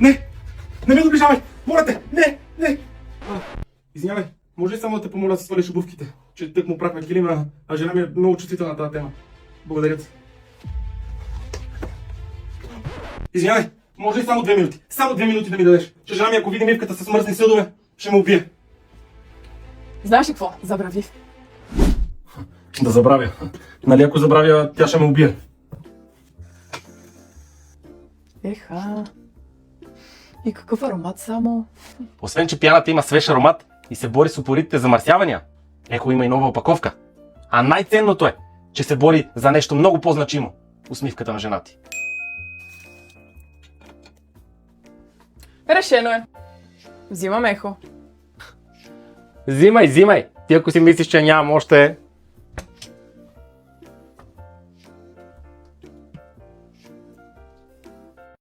Не ме доближавай! Моля те! Не! Извинявай, може ли само да те помоля да се свалиш обувките? Че тък му прахме килима, а жена ми е много чувствителна на тази тема. Благодаря ти. Извинявай, може ли само 2 минути? Само 2 минути да ми дадеш. Че жена ми, ако види мивката с мръсни съдове, ще ме убие. Знаеш ли какво? Забрави. Да забравя. Нали ако забравя, тя ще ме убие. Еха. И какъв аромат само. Освен, че пяната има свеж аромат и се бори с упоритите замърсявания, Еко има и нова опаковка. А най-ценното е, че се бори за нещо много по-значимо – усмивката на жена ти. Решено е. Взимам Ехо. Взимай! Ти ако си мислиш, че нямам още,